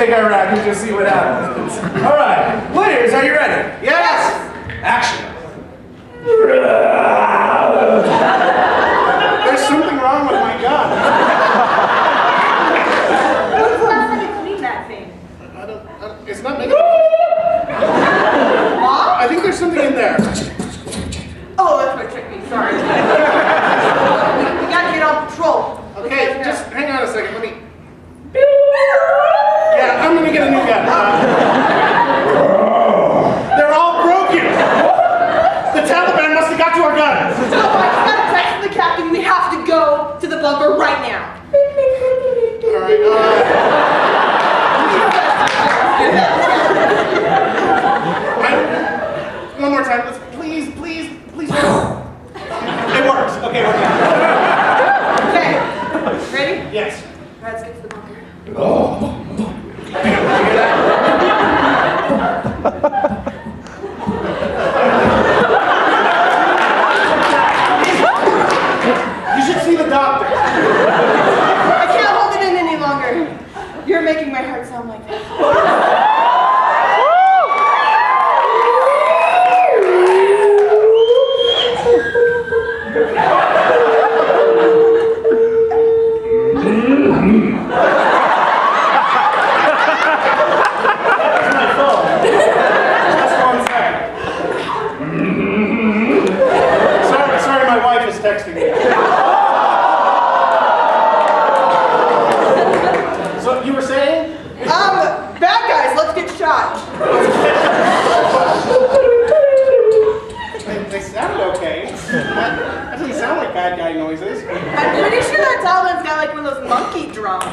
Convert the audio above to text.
take our rack and just see what happens. All right, players, are you ready? Yes! Action. There's something wrong with my gun. When's the last time you cleaned that thing? It's not making... Mom? I think there's something in there. Oh, that's what tricked me. Sorry. We gotta get on patrol. Okay, just hang on a second. Let me... Yeah, I'm gonna get a new gun. They're all broken. The Taliban must have got to our guns. So I just got a text from the captain. We have to go to the bunker right now. All right, one more time. Please. It works. Okay, we're done. Okay. Ready? Yes. All right, let's get to the bunker. You should see the doctor. I can't hold it in any longer. You're making my heart sound like that. Sorry, my wife is texting me. So you were saying? Bad guys, let's get shot. They sounded okay. That doesn't sound like bad guy noises. I'm pretty sure that Taliban's got like one of those monkey drums.